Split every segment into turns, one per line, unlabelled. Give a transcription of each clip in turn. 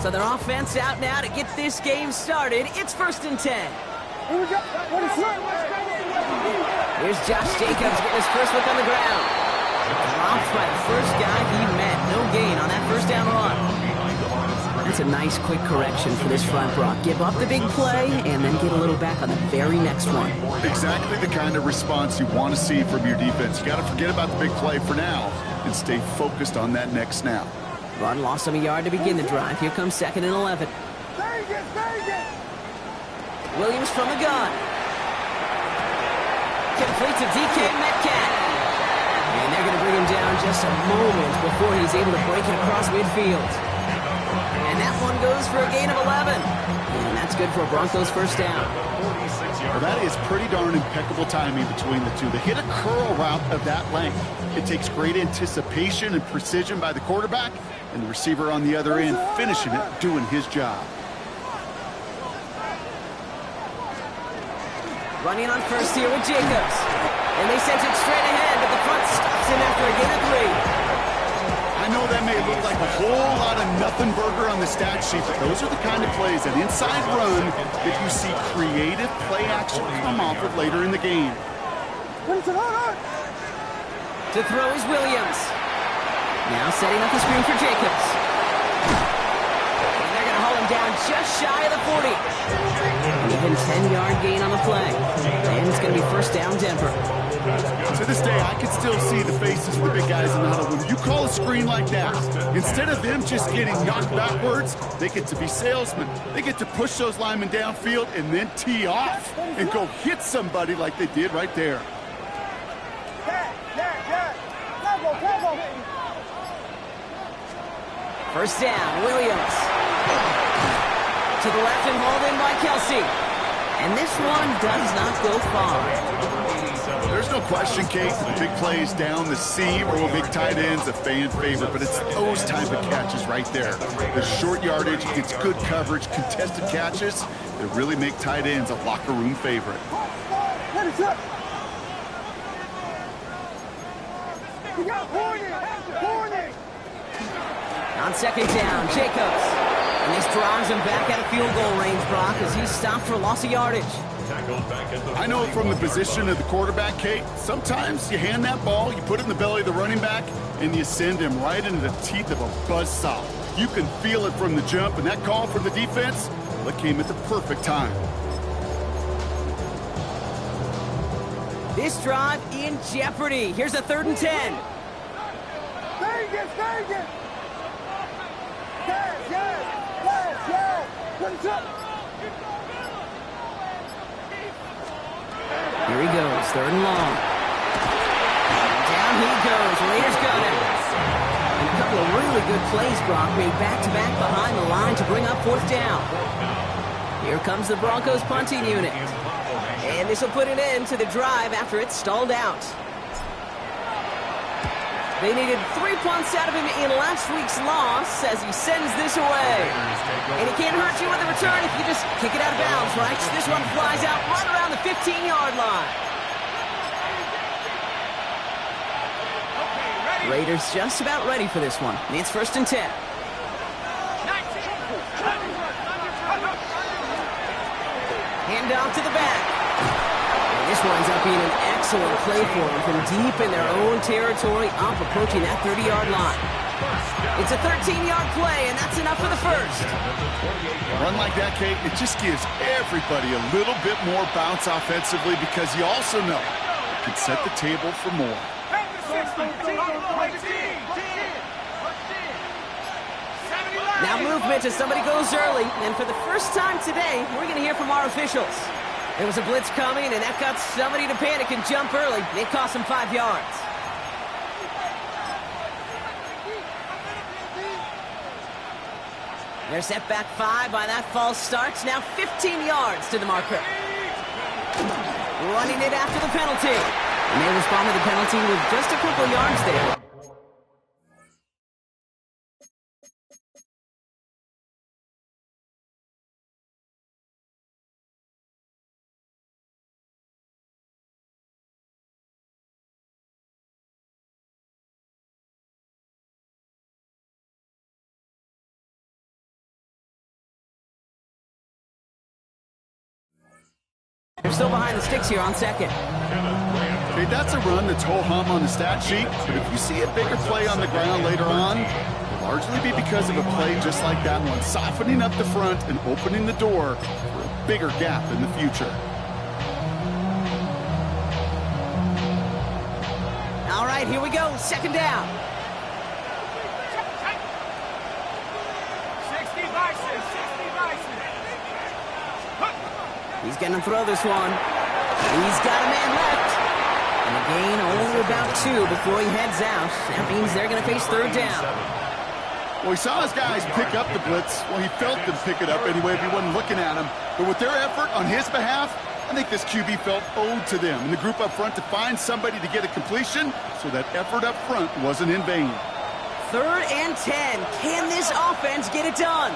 So their offense out now to get this game started. It's 1st and 10. Here's Josh Jacobs getting his first look on the ground. Dropped by the first guy he met. No gain on that first down run. That's a nice quick correction for this front, Brock. Give up the big play and then get a little back on the very next one.
Exactly the kind of response you want to see from your defense. You got to forget about the big play for now and stay focused on that next snap.
Run lost him a yard to begin the drive. Here comes 2nd and 11. Williams from the gun. Complete to DK Metcalf. And they're going to bring him down just a moment before he's able to break it across midfield. And that one goes for a gain of 11. And that's good for a Broncos first down.
Well, that is pretty darn impeccable timing between the two. They hit a curl route of that length. It takes great anticipation and precision by the quarterback, and the receiver on the other end finishing it, doing his job.
Running on first here with Jacobs. And they sent it straight ahead, but the front stops him after a gain of 3.
I know that may look like a whole lot of nothing burger on the stat sheet, but those are the kind of plays, an inside run, that you see creative play action come off of later in the game.
To throw is Williams. Now setting up the screen for Jacobs. And they're going to haul him down just shy of the 40. An even 10-yard gain on the play. And it's going to be first down Denver.
To this day, I can still see the faces of the big guys in the huddle. When you call a screen like that, instead of them just getting knocked backwards, they get to be salesmen. They get to push those linemen downfield and then tee off and go hit somebody like they did right there.
First down, Williams. To the left and hauled in by Kelsey. And this one does not go far.
There's no question, Kate, the big plays down the seam or big tight ends a fan favorite, but it's those type of catches right there. The short yardage, it's good coverage, contested catches that really make tight ends a locker room favorite.
On 2nd down, Jacobs. And this drives him back out of field goal range, Brock, as he's stopped for a loss of yardage.
I know from the position of the quarterback, Kate, sometimes you hand that ball, you put it in the belly of the running back, and you send him right into the teeth of a buzzsaw. You can feel it from the jump, and that call from the defense, well, it came at the perfect time.
This drive in jeopardy. Here's a 3rd and 10. Here he goes, 3rd and long. Down he goes. Raiders got him. And a couple of really good plays, Brock, made back-to-back behind the line to bring up 4th down. Here comes the Broncos punting unit. And this will put an end to the drive after it stalled out. They needed 3 punts out of him in last week's loss as he sends this away. And it can't hurt you with a return if you just kick it out of bounds, right? This one flies out right around the 15-yard line. Raiders just about ready for this one. It's 1st and 10. Hand off to the back. This winds up being an excellent play for them from deep in their own territory, up approaching that 30-yard line. It's a 13-yard play, and that's enough for the first.
A run like that, Kate, it just gives everybody a little bit more bounce offensively because you also know it can set the table for more.
Now movement as somebody goes early, and for the first time today, we're going to hear from our officials. There was a blitz coming, and that got somebody to panic and jump early. It cost them 5 yards. They're set back 5 by that false start. Now 15 yards to the marker. Running it after the penalty. And they respond to the penalty with just a couple yards there. They're still behind the sticks here on second.
Okay, that's a run that's ho-hum on the stat sheet, but if you see a bigger play on the ground later on, it'll largely be because of a play just like that one, softening up the front and opening the door for a bigger gap in the future.
All right, here we go, second down.
60 Bison, 60 Bison.
He's going to throw this one. He's got a man left. And a gain only about 2 before he heads out. That means they're going to face third down.
Well, he saw his guys pick up the blitz. Well, he felt them pick it up anyway if he wasn't looking at him. But with their effort on his behalf, I think this QB felt owed to them and the group up front to find somebody to get a completion, so that effort up front wasn't in vain.
Third and 10. Can this offense get it done?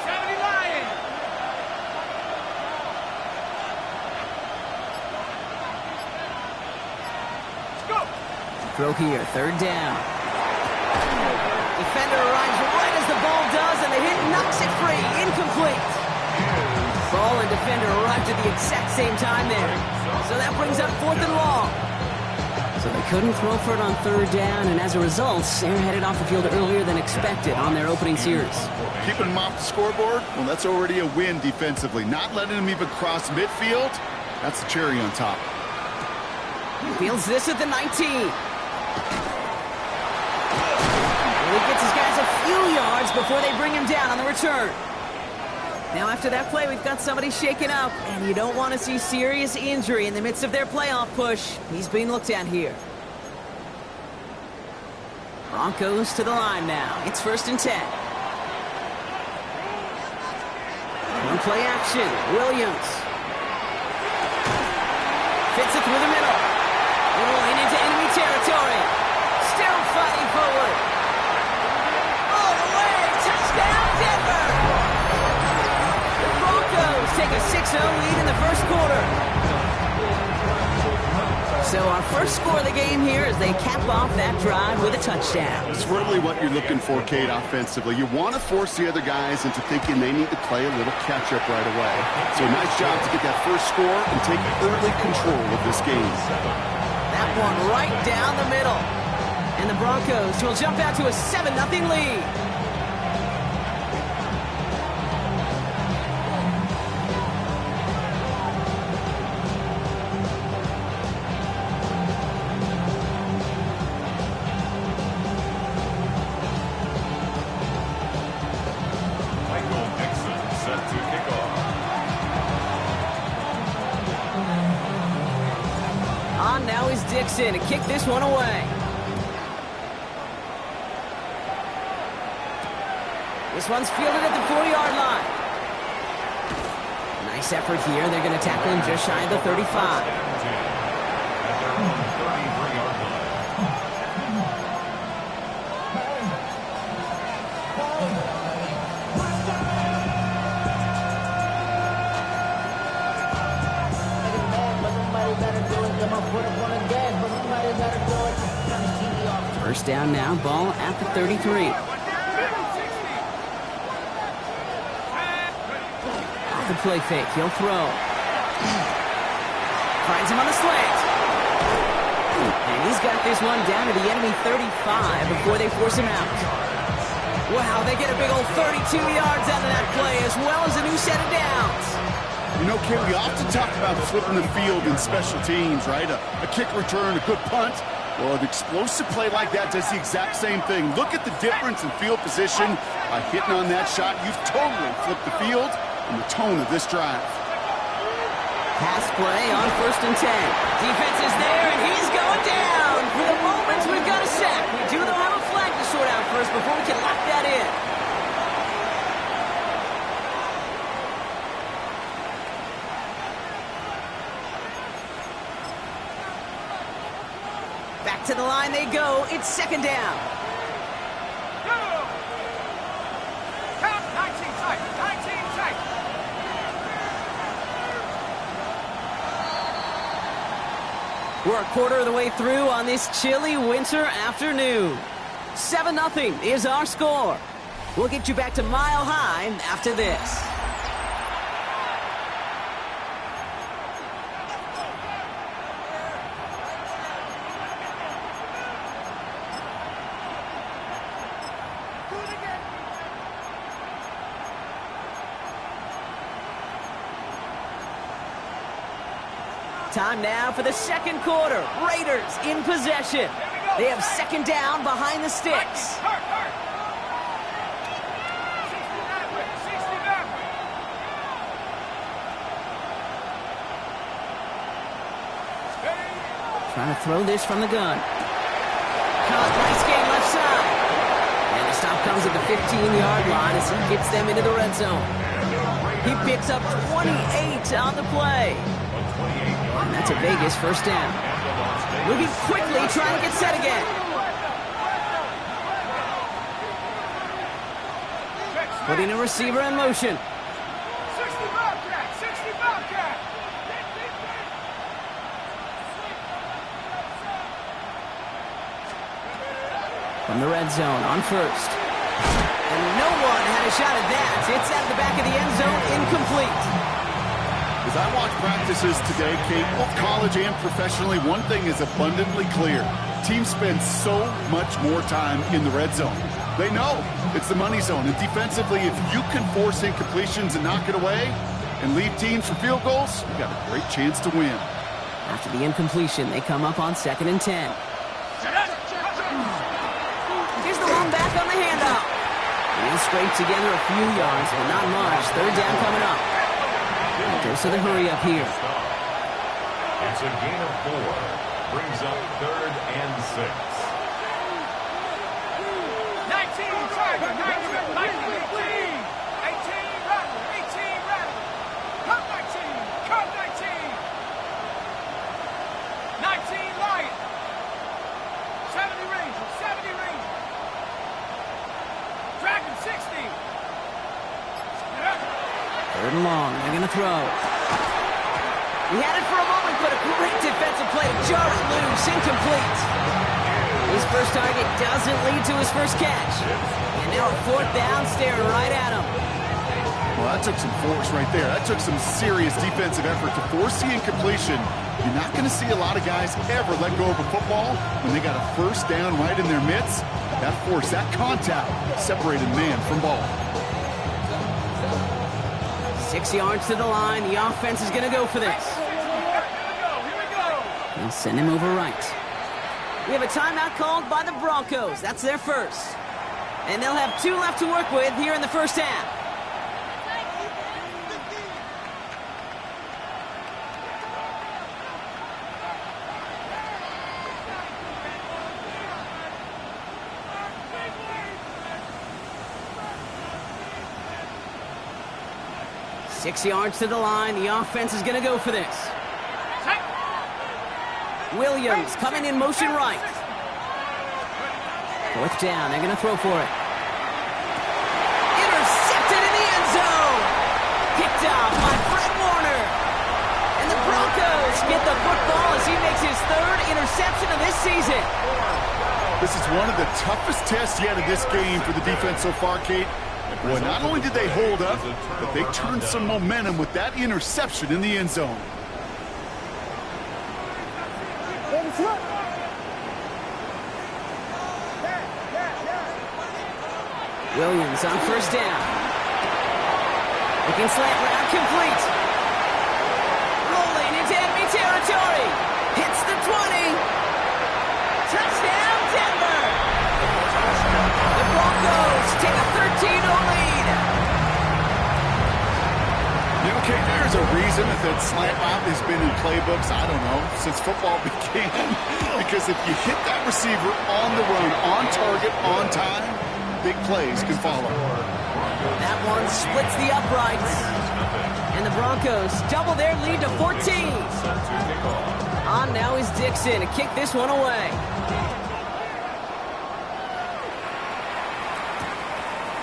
70 Lions. Let's go.
Throw here, third down. Defender arrives right as the ball does, and the hit knocks it free. Incomplete. Ball and defender arrived at the exact same time there. So that brings up 4th and long. So they couldn't throw for it on third down, and as a result, they're headed off the field earlier than expected on their opening series.
Keeping them off the scoreboard, well, that's already a win defensively. Not letting them even cross midfield, that's the cherry on top.
Fields this at the 19. He gets his guys a few yards before they bring him down on the return. Now after that play, we've got somebody shaken up, and you don't want to see serious injury in the midst of their playoff push. He's being looked at here. Broncos to the line now. It's 1st and 10. One play action. Williams. Fits it through the middle. Rolling into enemy territory. Still fighting forward. All the way. Touchdown, Denver. The Broncos take a 6-0 lead in the first quarter. So our first score of the game here as they cap off that drive with a touchdown.
It's really what you're looking for, Kate, offensively. You want to force the other guys into thinking they need to play a little catch-up right away. So nice job to get that first score and take early control of this game.
That one right down the middle. And the Broncos will jump out to a 7-0 lead. On now is Dixon to kick this one away. This one's fielded at the 40-yard line. Nice effort here. They're going to tackle him just shy of the 35. First down now, ball at the 33. Off the play fake, he'll throw. Finds him on the slant. And he's got this one down to the enemy 35 before they force him out. Wow, they get a big old 32 yards out of that play as well as a new set of downs.
You know, Kate, we often talk about flipping the field in special teams, right? A kick return, a good punt. Well, an explosive play like that does the exact same thing. Look at the difference in field position. By hitting on that shot, you've totally flipped the field and the tone of this drive.
Pass play on 1st and 10. Defense is there, and he's going down. For the moment, we've got a sack. We do, though, have a flag to sort out first before we can lock that in. Back to the line they go. It's 2nd down.
Count 19 tight, 19 tight.
We're a quarter of the way through on this chilly winter afternoon. 7-0 is our score. We'll get you back to Mile High after this. Time now for the second quarter. Raiders in possession. They have second down behind the sticks. Trying to throw this from the gun. Caught, nice game left side. And the stop comes at the 15-yard line as he gets them into the red zone. He picks up 28 on the play. And that's a Vegas first down. Moving quickly, trying to get set again. Putting a receiver in motion.
60 Bobcat! 60 Bobcat!
From the red zone on first. And no one had a shot at that. It's at the back of the end zone, incomplete.
As I watch practices today, Kate, both college and professionally, one thing is abundantly clear. Teams spend so much more time in the red zone. They know it's the money zone. And defensively, if you can force incompletions and knock it away and lead teams for field goals, you got a great chance to win.
After the incompletion, they come up on 2nd and 10. Here's the long back on the handoff. He'll scrape together a few yards, but not much. Third down coming up. Goes to the hurry up here.
It's a gain of 4. Brings up 3rd and 6.
19, Tiger, 19, 18, 18, Rattler, 18, Rattler. Come 19, come 19. 19, Lion. 70 Rangers, 70 Rangers. Dragon, 60.
Third and long. They're going to throw. He had it for a moment, but a great defensive play to jar it loose. Incomplete. His first target doesn't lead to his first catch. And now a 4th down staring right at him.
Well, that took some force right there. That took some serious defensive effort to force the incompletion. You're not going to see a lot of guys ever let go of a football when they got a first down right in their midst. That force, that contact, separated man from ball.
6 yards to the line. The offense is going to go for this. They'll send him over right. We have a timeout called by the Broncos. That's their first. And they'll have 2 left to work with here in the first half. Six yards to the line. The offense is going to go for this. Williams coming in motion right. 4th down. They're going to throw for it. Intercepted in the end zone. Picked off by Fred Warner. And the Broncos get the football as he makes his 3rd interception of this season.
This is one of the toughest tests yet of this game for the defense so far, Kate. Boy, not only did they hold up, but they turned some momentum with that interception in the end zone.
Williams on first down. Looking slant route, complete. Rolling into enemy territory. Hits the 20. Touchdown, Denver. The Broncos take a 13-0 lead.
You know, Kate, there's a reason that slant route has been in playbooks, I don't know, since football began. Because if you hit that receiver on the run, on target, on time, big plays can follow.
That one splits the uprights. And the Broncos double their lead to 14. On now is Dixon to kick this one away.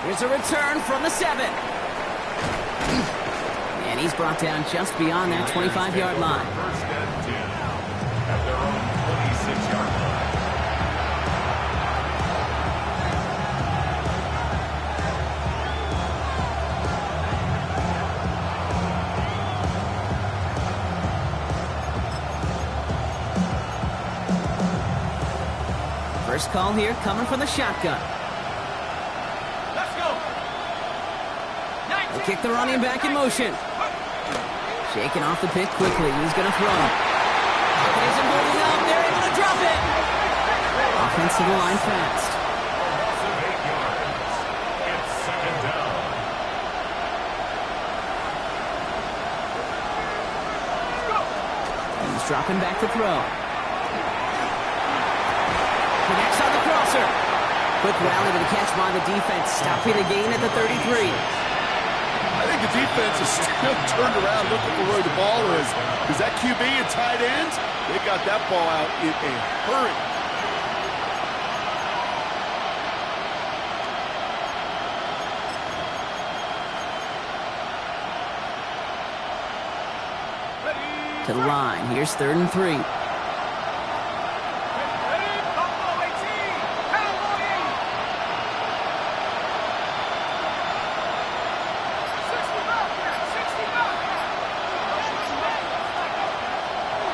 Here's a return from the 7. And he's brought down just beyond that 25-yard line.
First and 10 at their own 26-yard line.
First call here coming from the shotgun.
Let's go.
They kick the running back in motion. Shaking off the pick quickly. He's going to throw. Pocket isn't holding up. They're able to drop it. Offense to the line fast.
Loss of 8 yards. It's second down.
And he's dropping back to throw. Connects on the crosser. Quick rally to the catch by the defense, stopping the gain at the 33.
I think the defense is still turned around looking for where the ball is. Because that QB and tight ends, they got that ball out in a hurry.
To the line. Here's 3rd and 3.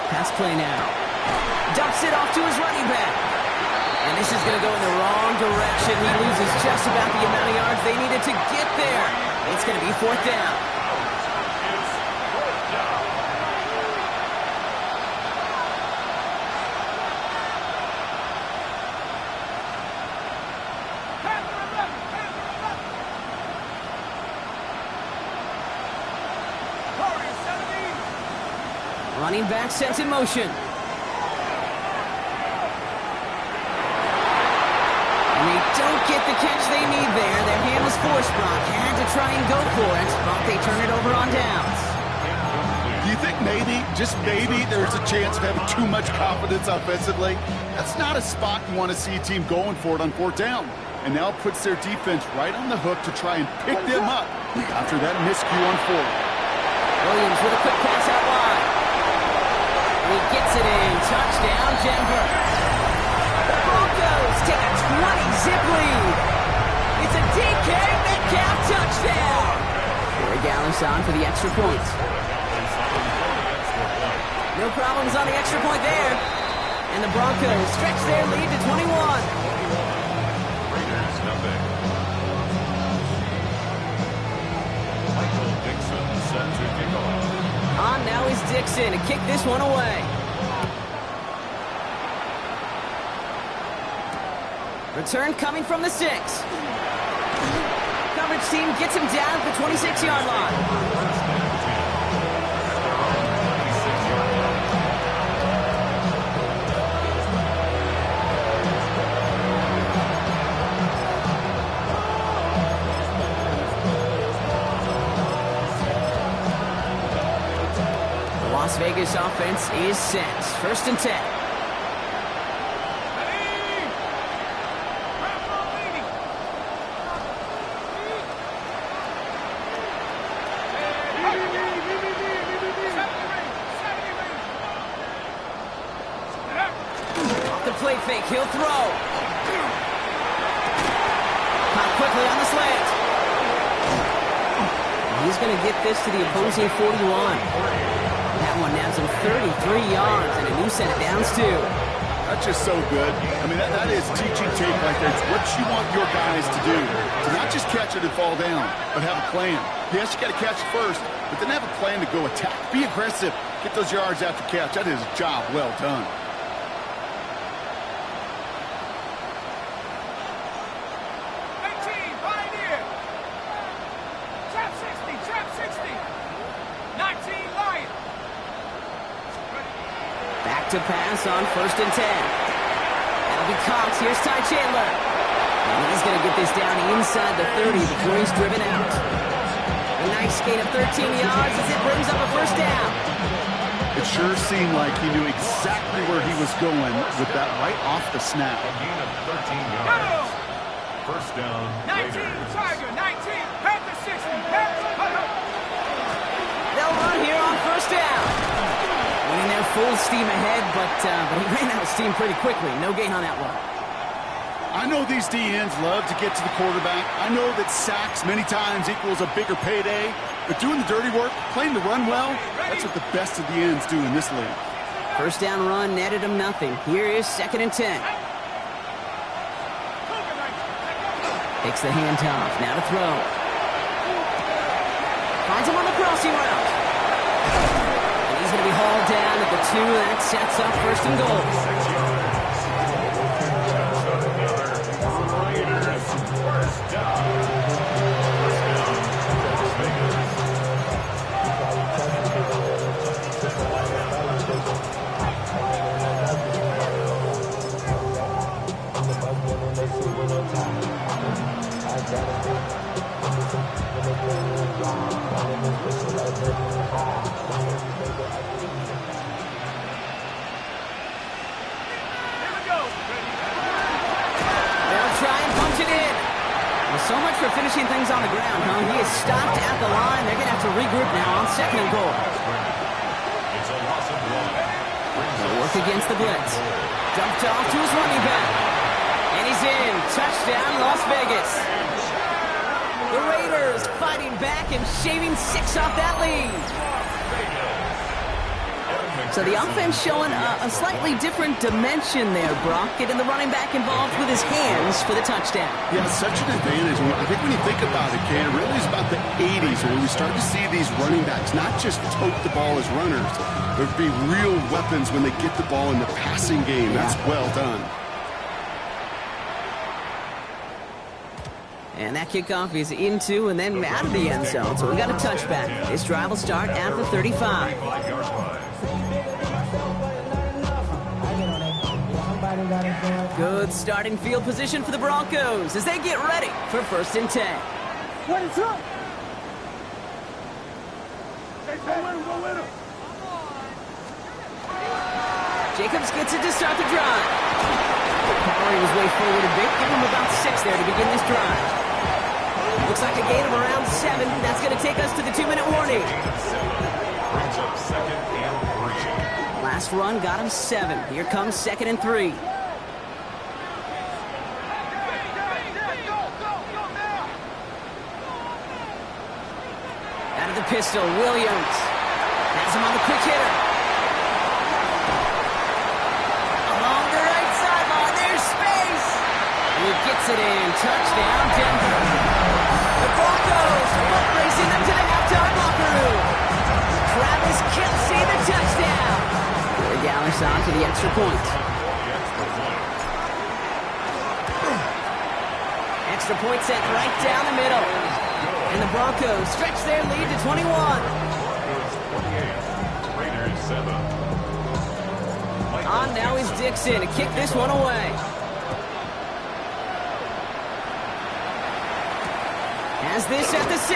Pass play now. Dumps it off to his running back. And this is going to go in the wrong direction. He loses just about the amount of yards they needed to get there. It's going to be 4th down. Running back sent in motion. And they don't get the catch they need there. Their hand was forced. Brock had to try and go for it, but they turn it over on downs.
Do you think maybe, just maybe, there's a chance of having too much confidence offensively? That's not a spot you want to see a team going for it on 4th down. And now it puts their defense right on the hook to try and pick them up after that miscue on 4th.
Williams with a quick pass out wide. He gets it in. Touchdown, Denver. The Broncos take a 20-zip lead. It's a DK Metcalf touchdown. Corey Gallinson for the extra point. No problems on the extra point there. And the Broncos stretch their lead to 21.
Raiders nothing. Michael Dixon set to kick off.
On now is Dixon to kick this one away. Return coming from the 6. Coverage team gets him down at the 26-yard line. Las Vegas offense is set. 1st and 10. Off the play fake, he'll throw. Caught quickly on the slant. He's going to get this to the opposing 41. That one nabs him 33 yards and a new set of downs, too.
That's just so good. I mean, that is teaching tape right there. It's what you want your guys to do. To not just catch it and fall down, but have a plan. Yes, you got to catch it first, but then have a plan to go attack. Be aggressive. Get those yards after catch. That is a job well done.
To pass on 1st and 10. That'll be Cox. Here's Ty Chandler. And he's going to get this down inside the 30 before he's driven out. A nice gain of 13 yards as it brings up a 1st down.
It sure seemed like he knew exactly where he was going with that right off the snap.
A gain of 13 yards. 1st down.
19, Tiger, 19, Panther 60, Panther.
They'll run here on 1st down. Winning there full steam ahead, but he ran out of steam pretty quickly. No gain on that one.
I know these DNs love to get to the quarterback. I know that sacks many times equals a bigger payday, but doing the dirty work, playing the run well, that's what the best of the ends do in this league.
1st down run netted him nothing. Here is 2nd and 10. Takes the handoff. Now to throw. Finds him on the crossing route. going to be hauled down at the 2. That sets up first and goal.
First down.
So much for finishing things on the ground, huh? He is stopped at the line. They're going to have to regroup now on second and goal.
It's a loss of 1.
They'll work against the blitz. Dumped off to his running back. And he's in. Touchdown, Las Vegas. The Raiders fighting back and shaving 6 off that lead. So the offense showing a slightly different dimension there, Brock. Getting the running back involved with his hands for the touchdown.
Yeah, such an advantage. I think when you think about it, Ken, it really is about the 80s where we start to see these running backs not just tote the ball as runners, but be real weapons when they get the ball in the passing game. Yeah. That's well done.
And that kickoff is into and then out of the end zone. So we've got a touchback. This drive will start at the 35. Good starting field position for the Broncos as they get ready for first and 10.
What is up? Hey, go with him.
Jacobs gets it to start the drive. Power was way forward a bit. Give him about 6 there to begin this drive. Looks like a gain of around 7. That's going to take us to the 2-minute warning.
Brings up second and 3.
Last run got him 7. Here comes second and 3. Out of the pistol, Williams. Has him on the quick hitter. Along the right sideline, there's space. He gets it in. Touchdown, Denver. The Broncos foot racing them to the halftime locker room. Travis Kelce, the touchdown. Corey Dallas on to the extra point. Extra point set right down the middle. And the Broncos stretch their lead to 21.
Raiders 7.
On now is Dixon to kick this one away. Has this at the 6.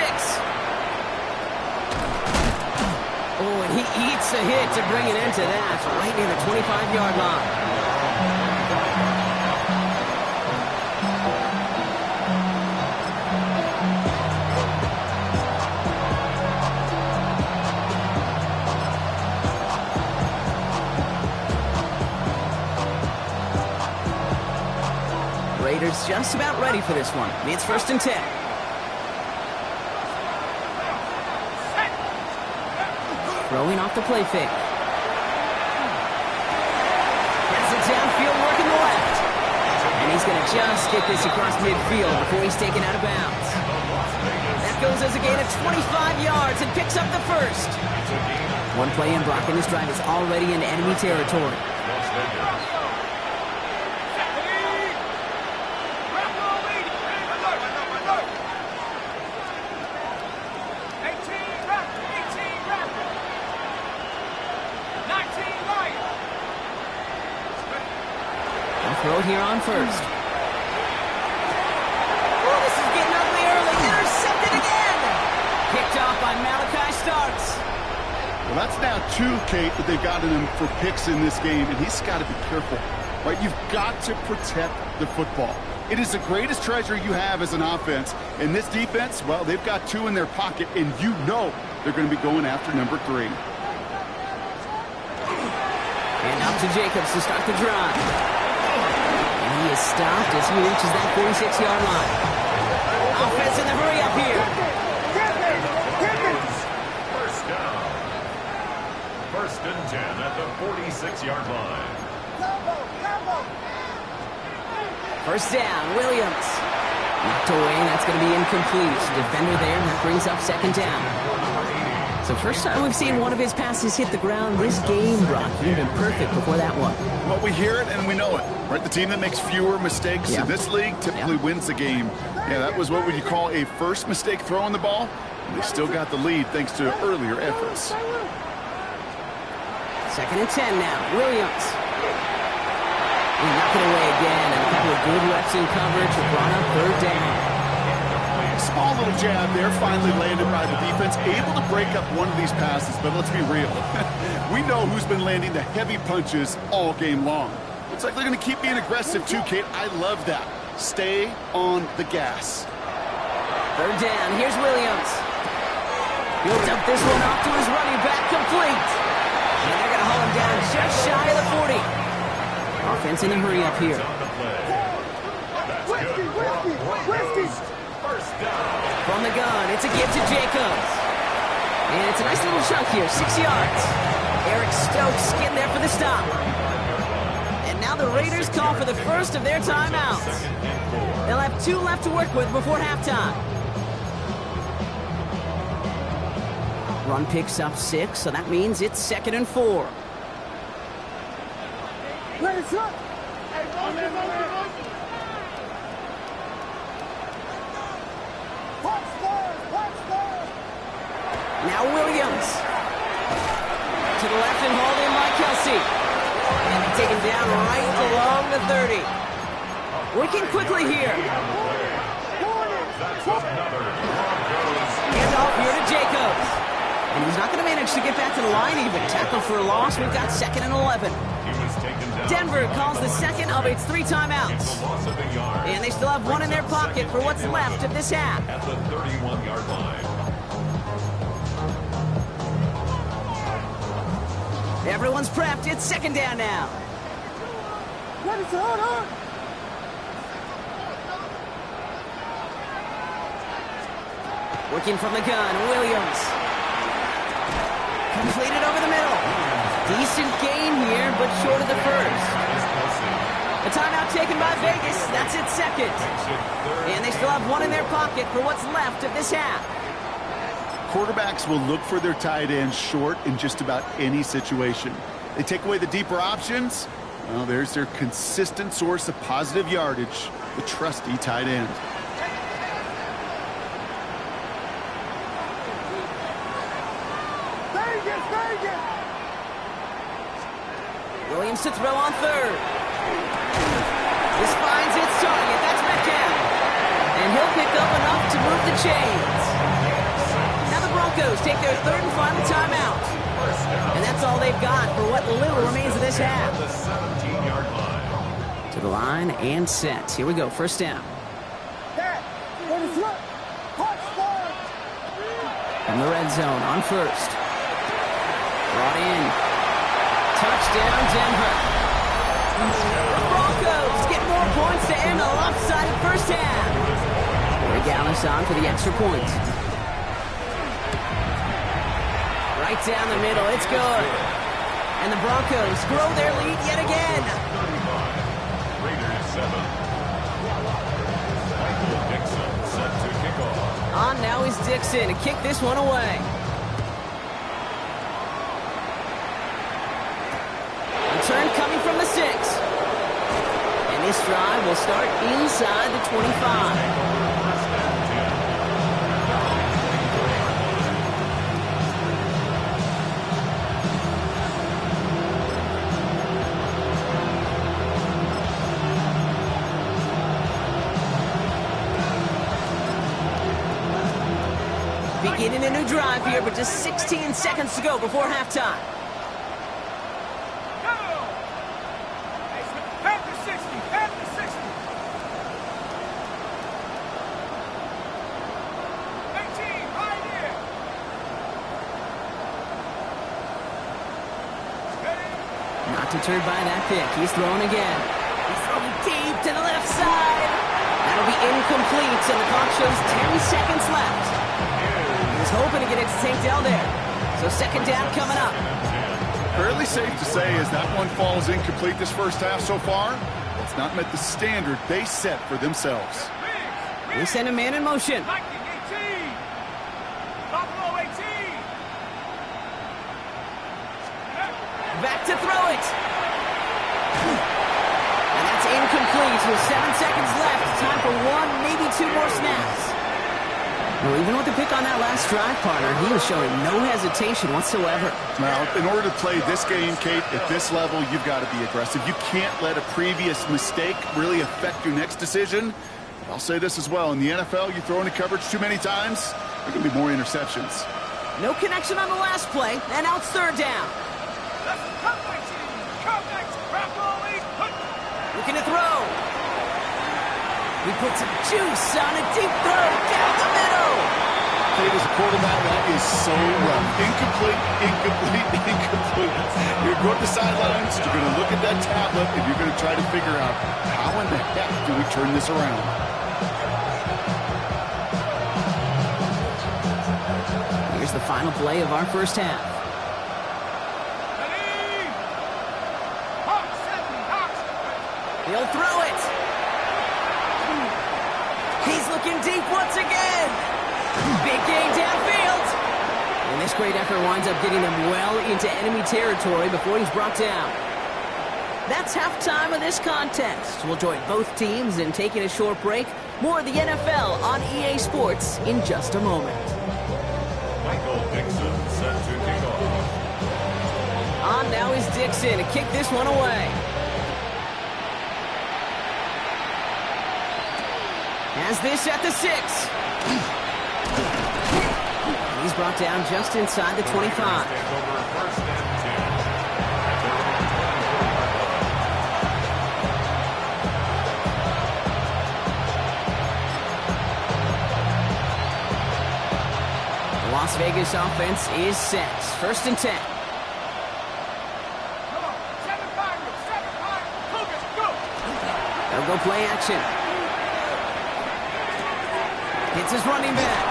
Oh, and he eats a hit to bring an end to that. Right near the 25-yard line. Raiders just about ready for this one. It's first and 10. Throwing off the play fake. Has it downfield working the left. And he's going to just get this across midfield before he's taken out of bounds. That goes as a gain of 25 yards and picks up the first. One play in, Brock, and this drive is already in enemy territory. Throw here on first. Oh, this is getting ugly early. Intercepted again. Picked off by Malachi Starks.
Well, that's now 2, Kate, that they've gotten him for picks in this game, and he's got to be careful. Right? You've got to protect the football. It is the greatest treasure you have as an offense. And this defense, well, they've got 2 in their pocket, and you know they're going to be going after number 3.
And out to Jacobs to start the drive. He is stopped as he reaches that 46-yard line. Offense in the hurry up here.
First down. First and 10 at the 46-yard line.
First down, Williams. Knocked away, and that's going to be incomplete. Defender there, and that brings up second down. So first time we've seen one of his passes hit the ground this game, Brock. He'd been perfect before that one.
Well, we hear it and we know it, right? The team that makes fewer mistakes in this league typically wins the game. Yeah, that was what would you call a first mistake throwing the ball. And they still got the lead thanks to earlier efforts.
2nd and 10 now. Williams. He knocked it away again, and a couple of good reps in coverage have brought up 3rd down.
Small little jab there, finally landed by the defense. Able to break up one of these passes, but let's be real. We know who's been landing the heavy punches all game long. Looks like they're going to keep being aggressive too, Kate. I love that. Stay on the gas.
3rd down. Here's Williams. He'll dump this one off to his running back, complete. And they're going to haul him down just shy of the 40. Offense in the hurry up here. From the gun, it's a give to Jacobs. And it's a nice little chunk here, 6 yards. Eric Stokes getting there for the stop. And now the Raiders call for the first of their timeouts. They'll have 2 left to work with before halftime. Run picks up 6, so that means it's 2nd and 4. Now Williams. To the left and hauled in by Kelsey. And taken down right along the 30. Working quickly here. Hand off here to Jacobs. And he's not going to manage to get back to the line even. Tackle for a loss. We've got 2nd and 11. Denver calls the second of its 3 timeouts. And they still have 1 in their pocket for what's left of this half.
At the 31-yard line.
Everyone's prepped. It's 2nd down now. Working from the gun, Williams. Completed over the middle. Decent gain here, but short of the first. A timeout taken by Vegas. That's its 2nd. And they still have 1 in their pocket for what's left of this half.
Quarterbacks will look for their tight ends short in just about any situation. They take away the deeper options. Well, there's their consistent source of positive yardage, the trusty tight end.
Williams to throw on 3rd. This finds its target. That's Metcalf. And he'll pick up enough to move the chains. Now the Broncos take their 3rd and final timeout. And that's all they've got for what little remains of this half. To the line and set. Here we go. 1st down. From the red zone on 1st. Brought in. Touchdown, Denver. The Broncos get more points to end a lopsided first half. Corey Gallis on for the extra point. Right down the middle, it's good. And the Broncos grow their lead yet again.
Raiders 7. Michael Dixon set to kick off.
On now is Dixon to kick this one away. Return coming from the 6. And this drive will start inside the 25. Beginning a new drive here, but just 16 seconds to go before halftime. Not deterred by that pick. He's throwing again. He's throwing deep to the left side. That'll be incomplete, and the clock shows 10 seconds left. He was hoping to get it to St. Del there. So 2nd down coming up.
Fairly safe to say as that one falls incomplete this first half so far, it's not met the standard they set for themselves.
They send a man in motion. Back to throw it. And that's incomplete with 7 seconds left. Time for 1, maybe 2 more snaps. Well, even with the pick on that last drive, partner, he was showing no hesitation whatsoever.
Now, in order to play this game, Kate, at this level, you've got to be aggressive. You can't let a previous mistake really affect your next decision. I'll say this as well. In the NFL, you throw into coverage too many times, there can be more interceptions.
No connection on the last play, and now it's 3rd down. Looking to throw. He puts some juice on a deep throw down the middle.
Kate, as a quarterback, that is so rough. Incomplete, incomplete, incomplete. You're going to the sidelines, you're going to look at that tablet, and you're going to try to figure out how in the heck do we turn this around.
Here's the final play of our first half. He'll throw it. He's looking deep once again. Big gain downfield. And this great effort winds up getting them well into enemy territory before he's brought down. That's halftime of this contest. We'll join both teams in taking a short break. More of the NFL on EA Sports in just a moment.
Michael Dixon set to kick off.
On now is Dixon to kick this one away. Has this at the 6. And he's brought down just inside the 25. The Las Vegas offense is set. 1st and 10. They'll go play action. Hits his running back.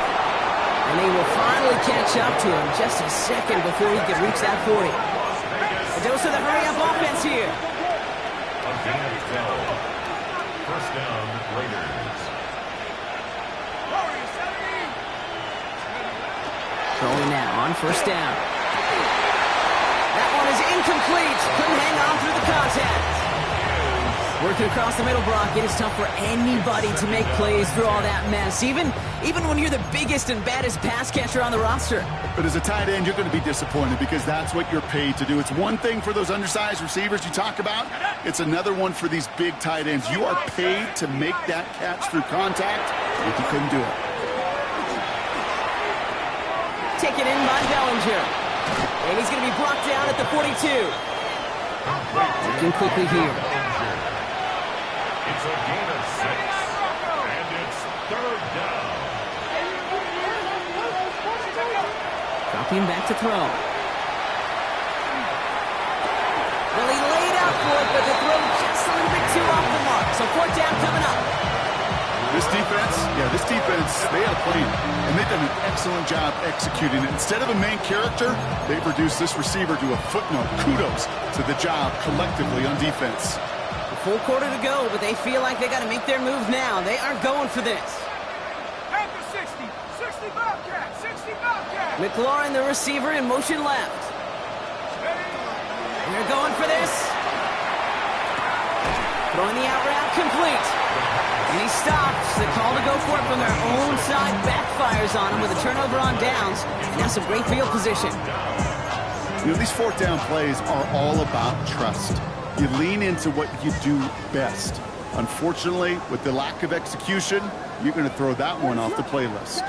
And they will finally catch up to him just a second before he can reach that 40. A dose of the hurry-up offense here.
A gain of 12. 1st down, Raiders.
Throwing now on 1st down. That one is incomplete. Couldn't hang on through the contact. Working across the middle, Brock, it is tough for anybody to make plays through all that mess, even when you're the biggest and baddest pass catcher on the roster.
But as a tight end, you're going to be disappointed because that's what you're paid to do. It's one thing for those undersized receivers you talk about. It's another one for these big tight ends. You are paid to make that catch through contact, if you couldn't do it.
Taken in by Bellinger. And he's going to be brought down at the 42. Looking quickly here.
It's a gain of 6, and it's 3rd down.
Dropping back to throw. Well, he laid out for it, but the throw just a little bit too off the mark. So 4th down coming up.
This defense, they had a plan, and they've done an excellent job executing it. Instead of a main character, they've reduced this receiver to a footnote. Kudos to the job collectively on defense.
Full quarter to go, but they feel like they got to make their move now. They are going for this.
At the 60, 60 Bobcat, 60 Bobcat.
McLaurin, the receiver, in motion left. And they're going for this. Throwing the out route complete. And he stops. The call to go for it from their own side backfires on him with a turnover on downs. And now some great field position.
You know, these 4th down plays are all about trust. You lean into what you do best. Unfortunately, with the lack of execution, you're going to throw that one off the playlist.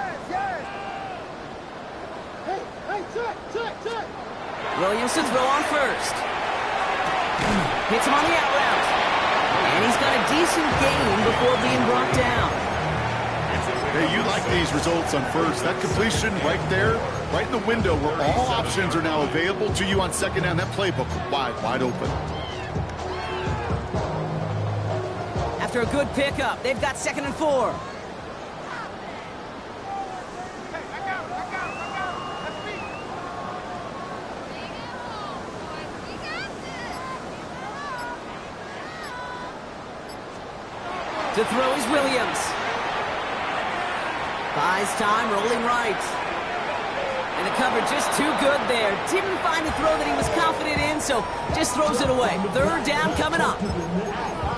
Williams to throw on 1st. Hits him on the out route. And he's got a decent gain before being brought down.
Hey, you like these results on 1st. That completion right there, right in the window where all options are now available to you on 2nd down. That playbook wide open.
After a good pickup, they've got 2nd and 4. To throw is Williams. Buys time, rolling right. And the cover just too good there. Didn't find a throw that he was confident in, so just throws it away. Third down coming up.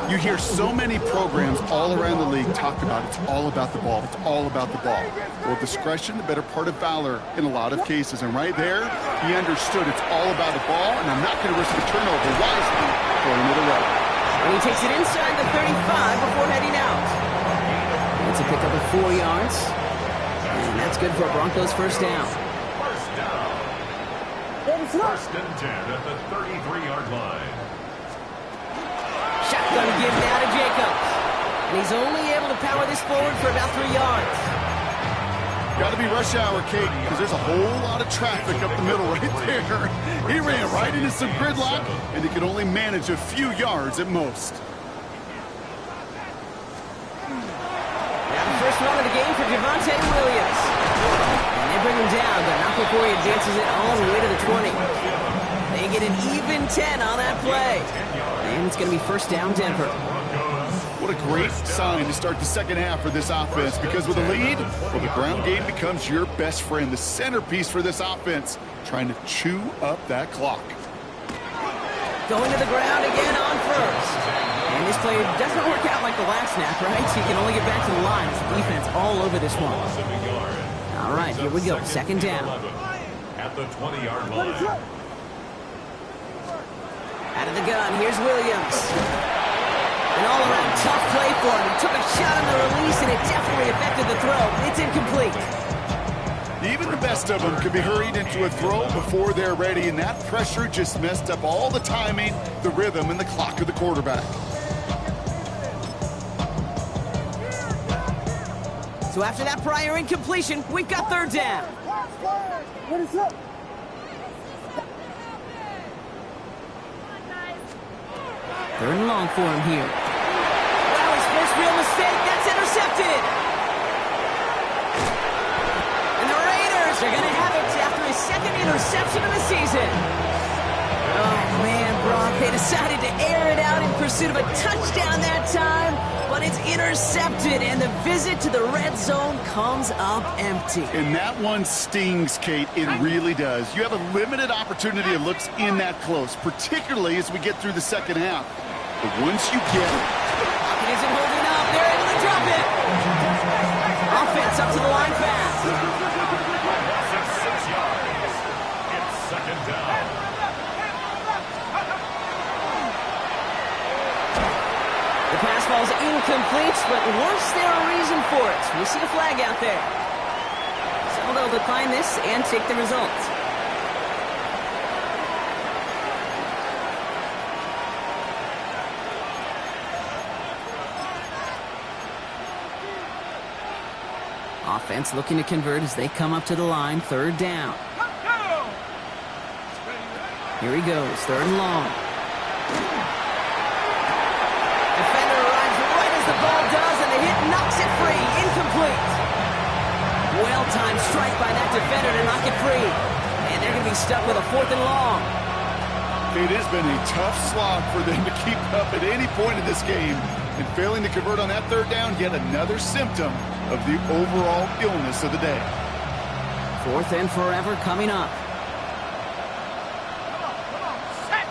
You hear so many programs all around the league talk about it's all about the ball. It's all about the ball. Well, discretion, the better part of valor in a lot of cases. And right there, he understood it's all about the ball, and I'm not going to risk a turnover. Wisely throwing it away.
And he takes it inside the 35 before heading out. It's a pickup of 4 yards. And that's good for a Broncos first down.
First down. First and 10 at the 33-yard line.
Shotgun give now to Jacobs. And he's only able to power this forward for about 3 yards.
Got to be rush hour, Kate, because there's a whole lot of traffic up the middle right there. He ran right into some gridlock, and he could only manage a few yards at most.
Now the first one of the game for Javonte Williams. And they bring him down, but not before he advances it all the way to the 20. They get an even 10 on that play. And it's going to be first down Denver.
What a great sign to start the second half for this offense, because with a lead, well, the ground game becomes your best friend, the centerpiece for this offense, trying to chew up that clock.
Going to the ground again on first. And this play doesn't work out like the last snap, right? So you can only get back to the line. It's the defense all over this one. All right, here we go. Second down.
At the 20-yard line.
Out of the gun, here's Williams. An all-around tough play for him. He took a shot on the release, and it definitely affected the throw. It's incomplete.
Even the best of them could be hurried into a throw before they're ready, and that pressure just messed up all the timing, the rhythm, and the clock of the quarterback.
So after that prior incompletion, we've got third down.
What is up?
Third and long for him here. Wow, his first real mistake. That's intercepted. And the Raiders are going to have it after his second interception of the season. Oh, man, Brock, they decided to air it out in pursuit of a touchdown that time, but it's intercepted, and the visit to the red zone comes up empty.
And that one stings, Kate. It really does. You have a limited opportunity of looks in that close, particularly as we get through the second half. But once you get it,
Pocket isn't holding up. They're able to drop it. Offense up to the line fast.
6 yards. It's second down.
The pass ball's incomplete, but worse, there a reason for it. We see a flag out there. So they'll decline this and take the results. Offense looking to convert as they come up to the line. Third down. Here he goes. Third and long. Defender arrives right as the ball does, and the hit knocks it free. Incomplete. Well-timed strike by that defender to knock it free. And they're going to be stuck with a fourth and long.
it has been a tough slog for them to keep up at any point in this game. And failing to convert on that third down, yet another symptom of the overall illness of the day.
Fourth and forever coming up.
Come on, set.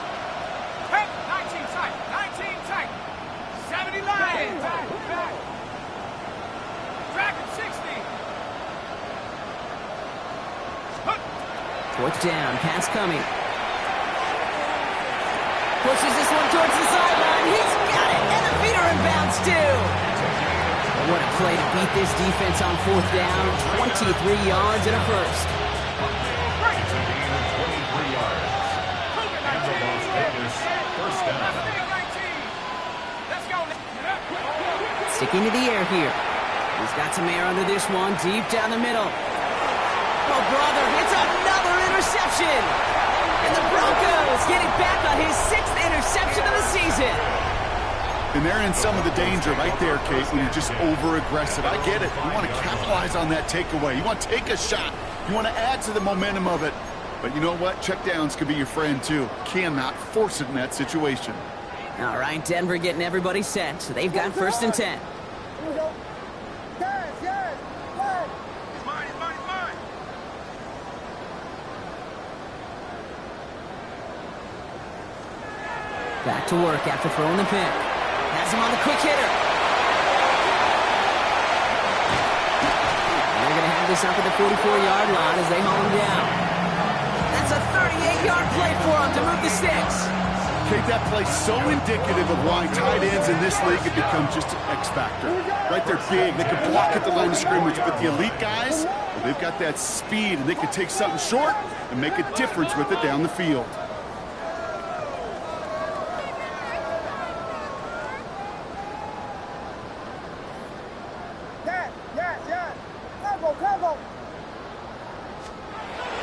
19 tight, 19 tight. 70 line. Back. Dragon 60.
Fourth down, pass coming. Pushes this one towards the sideline. He's got it, and the feet are in bounds too. What a play to beat this defense on fourth down. 23 yards and a first.
It's a gain of 23 yards. And the Las Vegas first down.
Let's go.
Sticking to the air here. He's got some air under this one, deep down the middle. Oh, brother, it's another interception. And the Broncos get it back on his 6th interception of the season.
And they're in some of the danger right there, Kate, when you're just over-aggressive. I get it. You want to capitalize on that takeaway. You want to take a shot. You want to add to the momentum of it. But you know what? Checkdowns could be your friend, too. Cannot force it in that situation.
All right, Denver getting everybody set. So they've got first and 10.
Here we go. Yes. Mine.
Back to work after throwing the pick. Has him on the quick hitter. And they're going to have this up at the 44-yard line as they haul him down. That's a 38-yard play for him to move the sticks.
Okay, that play so indicative of why tight ends in this league have become just an X factor. Right, they're big. They can block at the line of scrimmage, but the elite guys, well, they've got that speed, and they can take something short and make a difference with it down the field.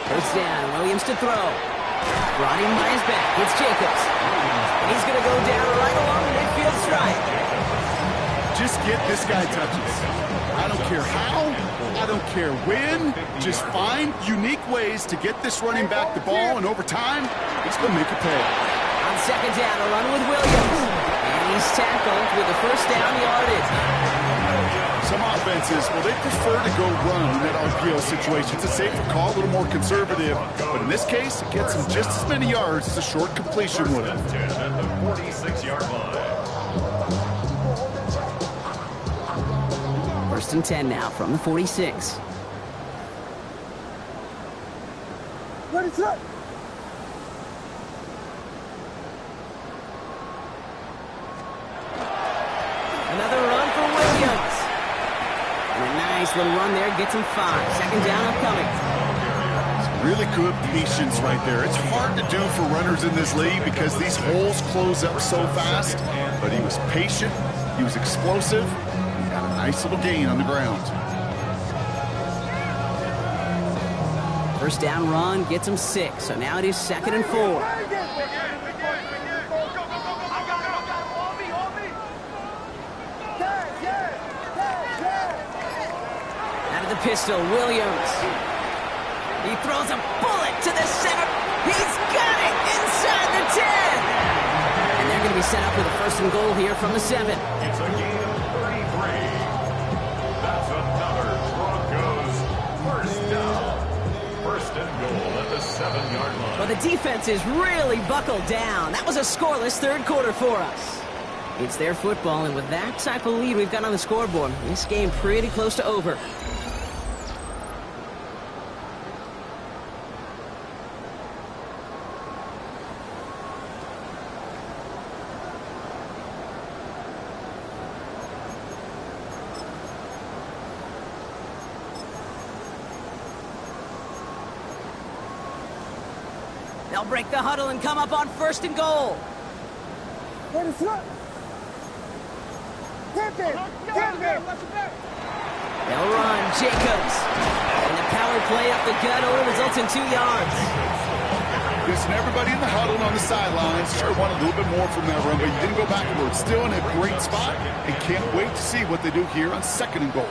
First down, Williams to throw. Brought him by his back. It's Jacobs. And he's going to go down right along the midfield stripe.
Just get this guy touches. I don't care how, I don't care when. Just find unique ways to get this running back the ball, and over time, he's going to make a pay.
On second down, a run with Williams. And he's tackled with the first down yardage.
Some offenses, well, they prefer to go run in that RPO situation. It's a safer call, a little more conservative. But in this case, it gets them just as many yards as a short completion would have.
At the 46-yard line.
First and 10 now from the 46.
What is up?
Another run for Williams. And a nice little run there gets him 5. Second down upcoming.
Really good patience right there. It's hard to do for runners in this league because these holes close up so fast. But he was patient, he was explosive, he got a nice little gain on the ground.
First down run gets him 6. So now it is second and 4. Pistol, Williams. He throws a bullet to the center. He's got it inside the 10. And they're going to be set up with a first and goal here from the 7.
It's a gain of 33. That's another Broncos first down. First and goal at the 7-yard line.
Well, the defense is really buckled down. That was a scoreless third quarter for us. It's their football, and with that type of lead we've got on the scoreboard, this game pretty close to over. They'll break the huddle and come up on first and goal.
What is up?
They'll run, Jacobs. And the power play up the gut only results in 2 yards.
Listen, everybody in the huddle and on the sidelines sure wanted a little bit more from that run, but you didn't go backwards. Still in a great spot, and can't wait to see what they do here on second and goal.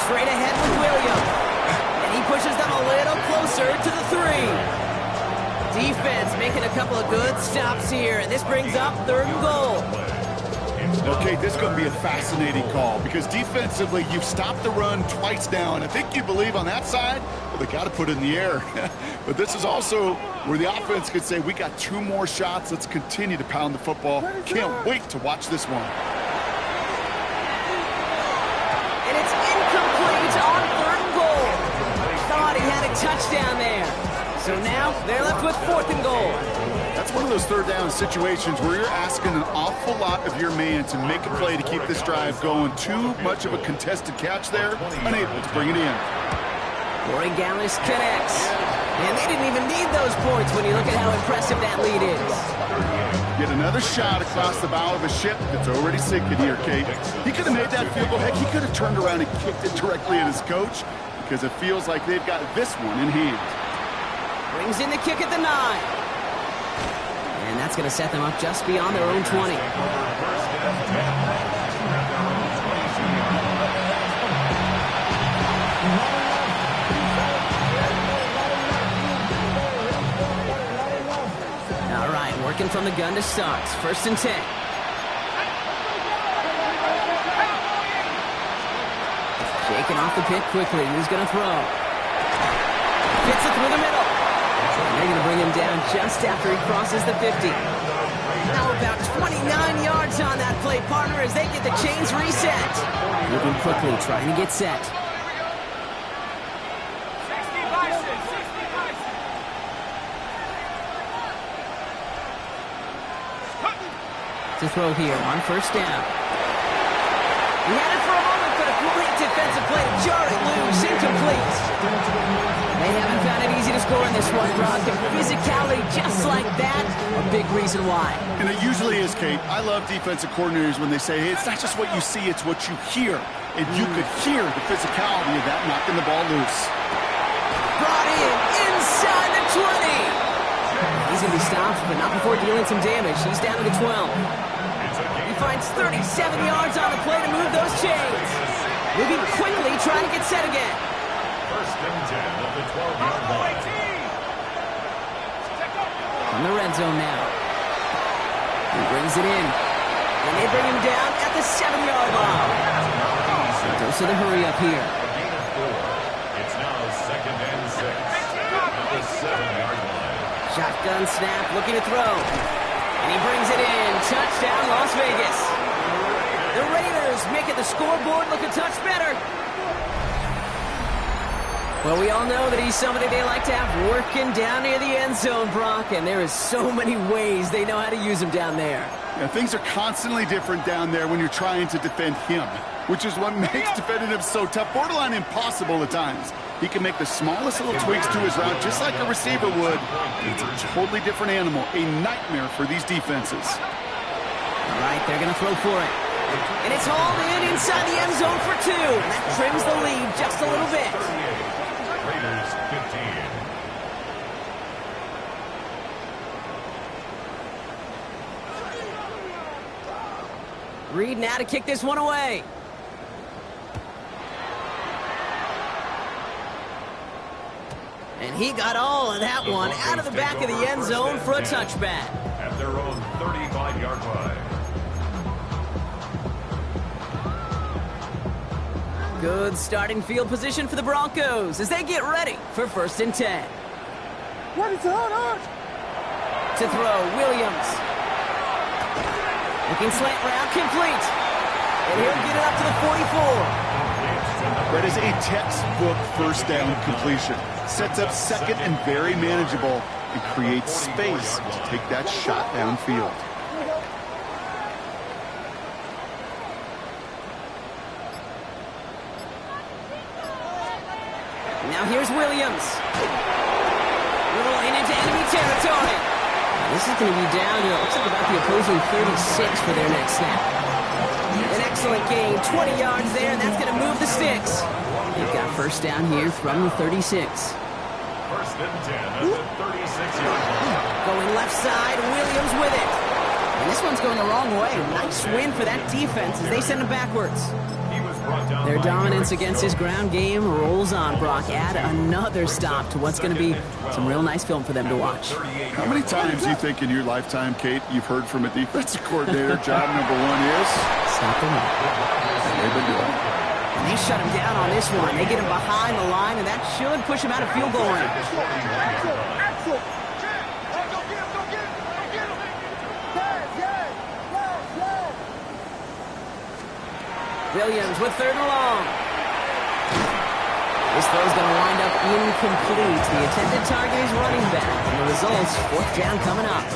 Straight ahead with Williams. And he pushes them a little closer to the 3. Defense making a couple of good stops here, and this brings up third and goal.
Okay, this is going to be a fascinating call because defensively, you've stopped the run twice now, and I think you believe on that side, well, they got to put it in the air. But this is also where the offense could say, we got 2 more shots. Let's continue to pound the football. Can't wait to watch this one.
And it's incomplete on third and goal. Thought he had a touchdown there. So now they're left with fourth and goal.
That's one of those third down situations where you're asking an awful lot of your man to make a play to keep this drive going. Too much of a contested catch there, unable to bring it in.
Corey Gallis connects. And they didn't even need those points when you look at how impressive that lead is.
Get another shot across the bow of a ship that's already sinking here, Kate. He could have made that field goal. Heck, he could have turned around and kicked it directly at his coach because it feels like they've got this one in hand.
Brings in the kick at the 9. And that's going to set them up just beyond their own 20. All right, working from the gun to start. First and 10. Shaking off the pick quickly. He's going to throw. Fits it through the middle. They're going to bring him down just after he crosses the 50. Now about 29 yards on that play, partner, as they get the chains reset. Moving quickly, trying to get set.
60 bison, 60 bison.
To throw here on first down. He had it for a moment, but a great defensive play to jar it loose, incomplete. They haven't found it easy to score in this one, Brock, and physicality just like that, a big reason why.
And it usually is, Kate. I love defensive coordinators when they say, hey, it's not just what you see, it's what you hear. And you could hear the physicality of that knocking the ball loose.
Brought in inside the 20. He's going to be stopped, but not before dealing some damage. He's down to the 12. He finds 37 yards on the play to move those chains. Moving quickly, trying to get set again.
First and 10 at the 12-yard line.
From the red zone now. He brings it in. And they bring him down at the 7-yard line. Goes to the hurry up here.
A gain of 4. It's now second and 6 at the 7-yard line.
Shotgun snap, looking to throw. And he brings it in. Touchdown, Las Vegas. The Raiders making the scoreboard look a touch better. Well, we all know that he's somebody they like to have working down near the end zone, Brock, and there is so many ways they know how to use him down there.
Yeah, things are constantly different down there when you're trying to defend him, which is what makes defending him so tough, borderline impossible at times. He can make the smallest little tweaks to his route, just like a receiver would. It's a totally different animal, a nightmare for these defenses.
All right, they're going to throw for it. And it's hauled in inside the end zone for 2. And that trims the lead just a little bit.
Raiders 15.
Reed now to kick this one away. And he got all of that one out of the back of the end zone for a touchback.
At their own 35-yard line.
Good starting field position for the Broncos as they get ready for first and 10.
What is going on?
To throw, Williams. Looking slant route, complete. And he'll get it up to the 44.
That is a textbook first down completion. Sets up second and very manageable and creates space to take that shot downfield.
Now here's Williams. Rolling into enemy territory. This is going to be down to, looks like about the opposing 36 for their next snap. An excellent gain, 20 yards there, and that's going to move the sticks. They've got first down here from the 36.
First and 10 at the 36-yard line.
Going left side, Williams with it. And this one's going the wrong way. Nice win for that defense as they send him backwards.
He was brought down
Their
by
dominance
Eric
against his ground game rolls on, Brock. Add another stop to what's going to be some real nice film for them to watch.
How many times do you think in your lifetime, Kate, you've heard from a defensive coordinator, job number 1 is?
Stop the run.
They've been doing it.
And they shut him down on this one. They get him behind the line, and that should push him out of field goal range.
Axel!
Williams with third and long. This throw's going to wind up incomplete. The intended target is running back, and the results, fourth down coming up.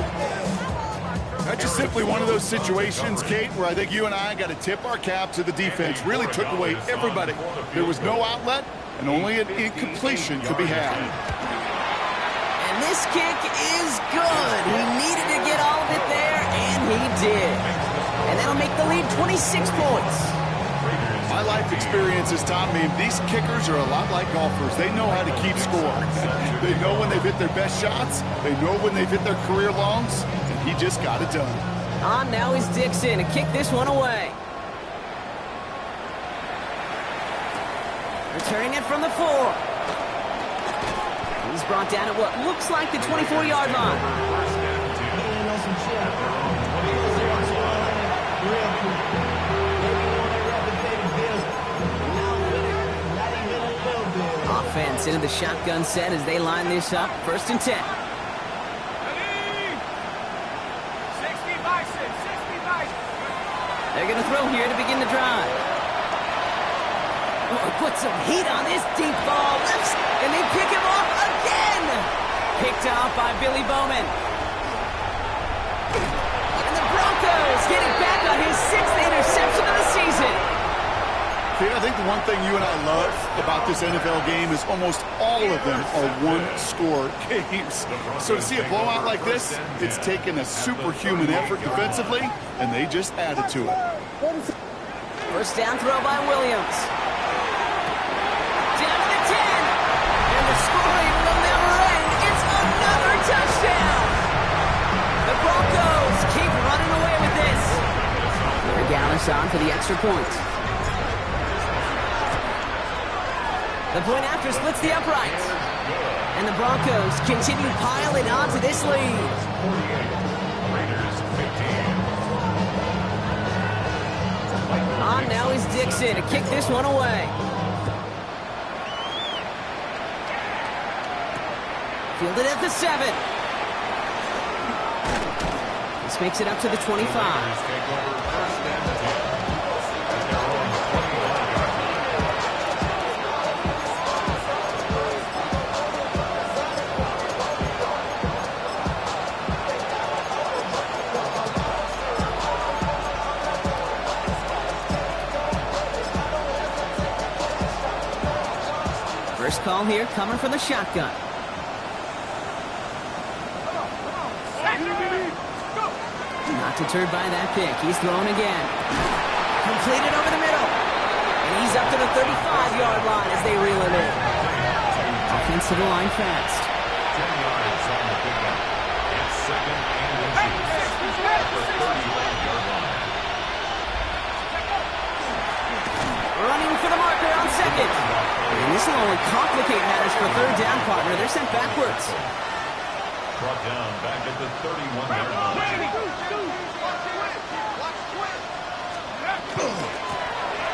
That's just simply one of those situations, Kate, where I think you and I got to tip our cap to the defense. Really took away everybody. There was no outlet, and only an incompletion could be had.
And this kick is good. He needed to get all of it there, and he did. And that'll make the lead 26 points.
My life experience has taught me these kickers are a lot like golfers. They know how to keep score. They know when they've hit their best shots. They know when they've hit their career longs. And he just got it done.
On now is Dixon to kick this one away. Returning it from the 4. He's brought down at what looks like the 24-yard line. Offense Gets into the shotgun set as they line this up. 1st and 10.
Ready? 60 by 6, 60 by 6.
They're going to throw here to begin the drive. Oh, put some heat on this deep ball. Left, and they pick him off again. Picked off by Billy Bowman. And the Broncos get it back on his 6th interception of the season.
I think the one thing you and I love about this NFL game is almost all of them are one-score games. So to see a blowout like this, it's taken a superhuman effort defensively, and they just added to it.
1st down throw by Williams. Down to the 10. And the scoring will never end. It's another touchdown. The Broncos keep running away with this. They're Dallas on for the extra point. The point after splits the uprights. And the Broncos continue piling on to this lead.
Raiders 15.
On now is Dixon to kick this one away. Fielded at the 7. This makes it up to the 25. First call here coming from the shotgun. Not deterred by that pick. He's thrown again. Completed over the middle. And he's up to the 35-yard line as they reel it in. Offensive line fast.
10 yards on the pickup. It's 2nd and inches. The 31-yard line.
Running for the marker on 2nd. And this will only complicate matters for 3rd down, partner. They're sent backwards.
Brought down back at the 31-yard line.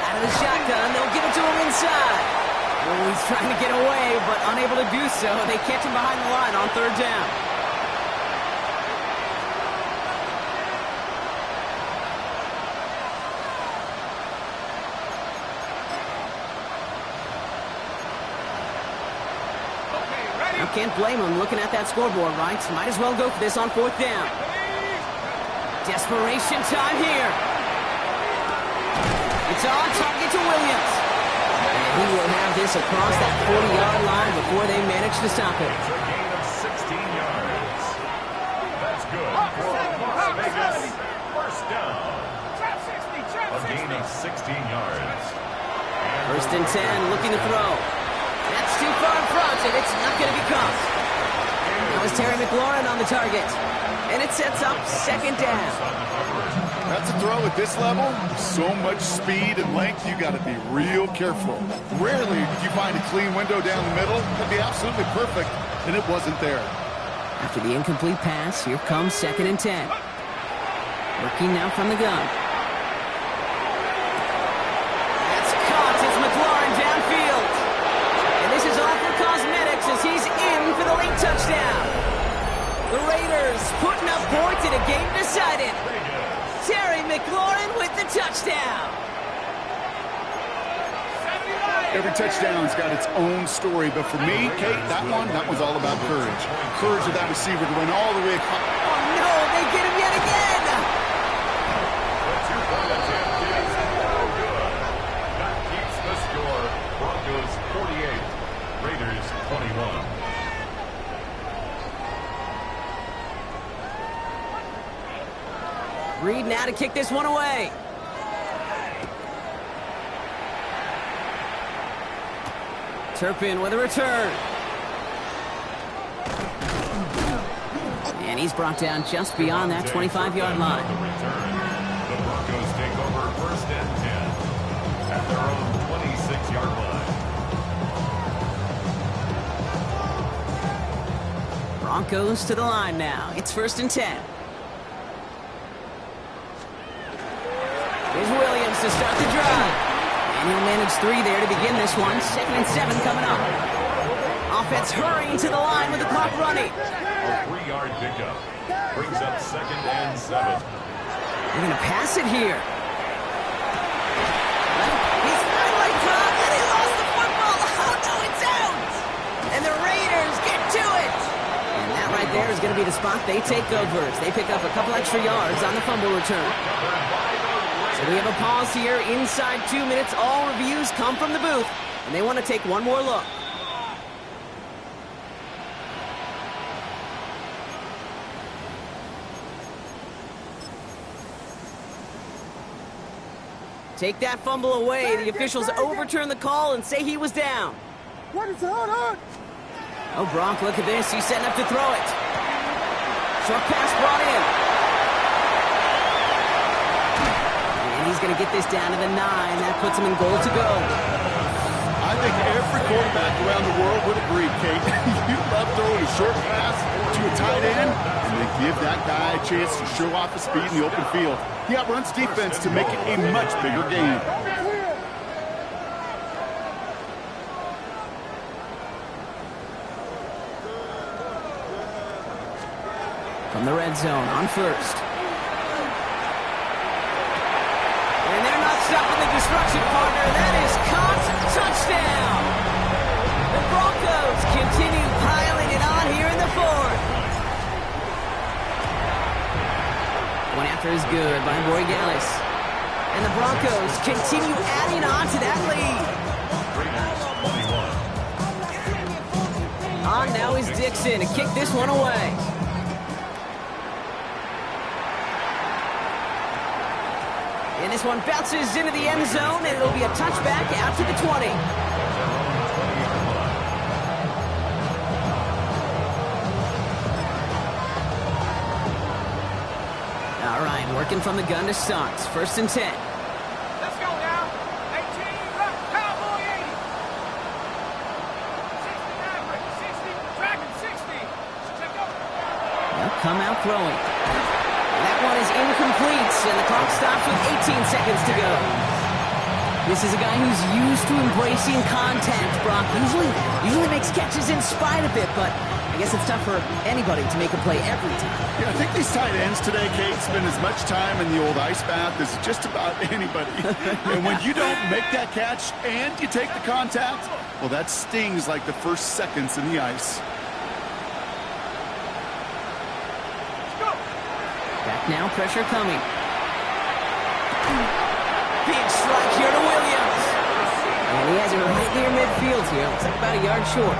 Out of the shotgun, they'll give it to him inside. Oh, he's trying to get away, but unable to do so. They catch him behind the line on 3rd down. Can't blame him looking at that scoreboard, right? Might as well go for this on 4th down. Desperation time here. It's on target to Williams. And he will have this across that 40-yard line before they manage to stop it.
It's a gain of 16 yards. That's good for Las Vegas. 1st down. A gain of 16 yards.
1st and 10, looking to throw. That's too far in front, and it's not going to be caught. That was Terry McLaurin on the target. And it sets up 2nd down.
That's a throw at this level. So much speed and length, you got to be real careful. Rarely do you find a clean window down the middle. That'd be absolutely perfect, and it wasn't there.
After the incomplete pass, here comes 2nd and 10. Working now from the gun. That's caught. It's McLaurin downfield. And this is all for cosmetics as he's in for the late touchdown. The Raiders putting up points in a game decided. Terry McLaurin with the touchdown.
Every touchdown's got its own story, but for me, Kate, that one's all about courage. Courage of that receiver to run all the way across.
Oh no, they get him yet again.
The two-point attempt is no good. That keeps the score. Broncos 48, Raiders 21.
Reed now to kick this one away. Turpin with a return. And he's brought down just beyond that 25-yard line.
The Broncos take over 1st and 10 at their own 26-yard line.
Broncos to the line now. It's 1st and 10. Here's Williams to start the drive. And he'll manage 3 there to begin this one. 2nd and 7 coming up. Offense hurrying to the line with the clock running.
A 3-yard pickup. Brings up 2nd and 7.
They're going to pass it here. He's finally caught, and he lost the football. Oh, no, it's out. And the Raiders get to it. And that right there is going to be the spot they take over. They pick up a couple extra yards on the fumble return. So we have a pause here inside 2 minutes. All reviews come from the booth, and they want to take one more look. Take that fumble away. The officials overturn the call and say he was down.
What is going on?
Oh, Bronk, look at this. He's setting up to throw it. Short pass brought in. And he's going to get this down to the 9. That puts him in goal to go.
I think every quarterback around the world would agree, Kate. You love throwing a short pass to a tight end, and they give that guy a chance to show off his speed in the open field. He outruns defense to make it a much bigger game.
From the red zone on first. And they're not stopping the destruction, partner. That is caught. Touchdown. The Broncos continue piling it on here in the 4th. One after is good by Borregales. And the Broncos continue adding on to that lead. On now is Dixon to kick this one away. And this one bounces into the end zone, and it'll be a touchback out to the 20. All right, working from the gun to Sons. 1st and 10.
Let's go now. 18, left, cowboy 80. 60 average, 60, dragon 60. Check go.
They'll come out throwing. That one is incomplete, and the clock stops with 18 seconds to go. This is a guy who's used to embracing contact, Brock. Usually makes catches in spite of it, but I guess it's tough for anybody to make a play every time.
Yeah, I think these tight ends today, Kate, spend as much time in the old ice bath as just about anybody. And when you don't make that catch and you take the contact, well, that stings like the first seconds in the ice.
Back now, pressure coming. Big strike here to Williams. And he has it right near midfield here. Looks like about a yard short.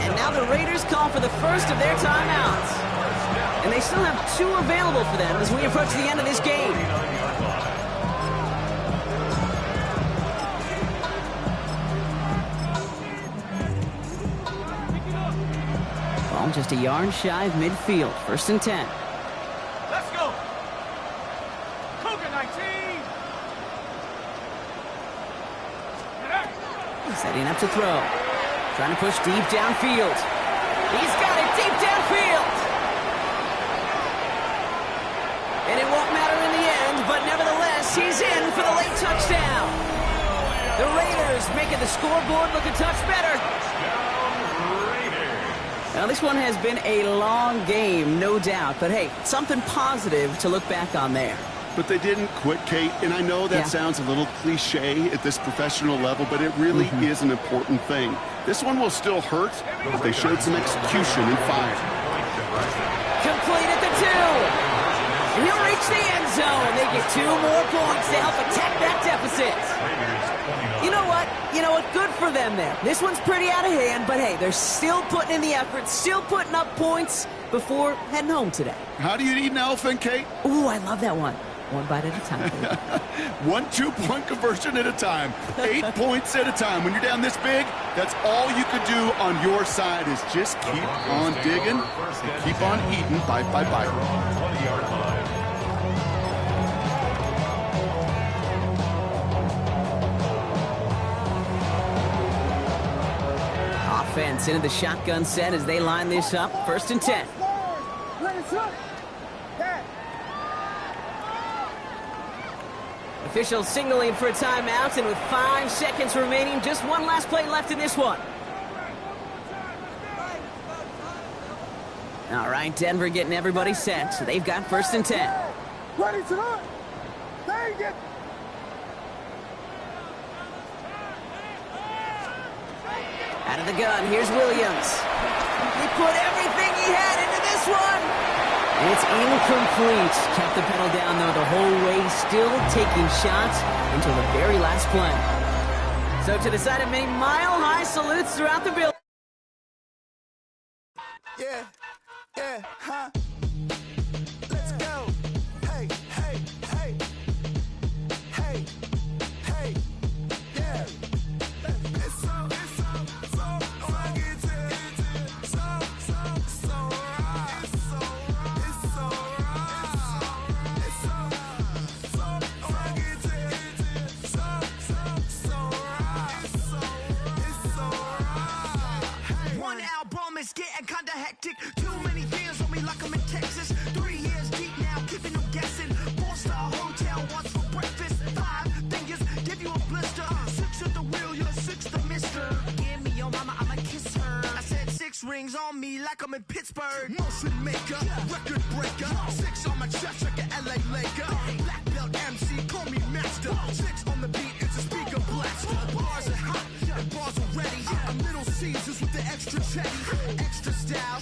And now the Raiders call for the first of their timeouts. And they still have 2 available for them as we approach the end of this game. Ball just a yard shy of midfield. 1st and 10.
Let's go. Cougar 19.
Setting up to throw. Trying to push deep downfield. He's got it deep downfield. And it won't matter in the end, but nevertheless, he's in for the late touchdown. The Raiders making the scoreboard look a touch better. Now, this one has been a long game, no doubt. But, hey, something positive to look back on there.
But they didn't quit, Kate, and I know that sounds a little cliche at this professional level, but it really is an important thing. This one will still hurt, but they showed some execution and fire.
Complete at the 2. He'll reach the end zone. They get 2 more points to help attack that deficit. You know what? Good for them there. This one's pretty out of hand, but hey, they're still putting in the effort, still putting up points before heading home today.
How do you eat an elephant, Kate?
Ooh, I love that one. One bite at a time.
1 2-point conversion at a time. 8 points at a time. When you're down this big, that's all you could do on your side is just keep on digging and keep on eating bite by bite.
20-yard line.
Offense into the shotgun set as they line this up. 1st and 10. Officials signaling for a timeout, and with 5 seconds remaining, just one last play left in this one. All right, Denver getting everybody set, so they've got 1st and 10.
Ready to run. Dang it.
Out of the gun, here's Williams. He put everything he had into this one. And it's incomplete. Kept the pedal down, though, the whole way, still taking shots until the very last play. So to the side of many mile-high salutes throughout the building.
Yeah, yeah, huh? Let's go. Hey, hey, hey. Hey, hey, yeah. It's so rugged. So right. It's so rugged. It's so rugged. So right. It's so right.
One album is getting kinda hectic. Too many fans on me like I'm in Texas. 3 years deep now, keeping them guessing. 4-star hotel once for breakfast. 5 fingers give you a blister. 6 at the wheel, you're 6 the mister. Give me your mama, I'ma kiss her. I said 6 rings on me like I'm in Pittsburgh.
Motion maker, record breaker. 6 on my chest like an LA Laker. Black belt MC, call me master. 6 on the beat, it's a speaker blast. Bars are hot and bars are ready. I'm Little Caesars with the extra chatty. Extra style,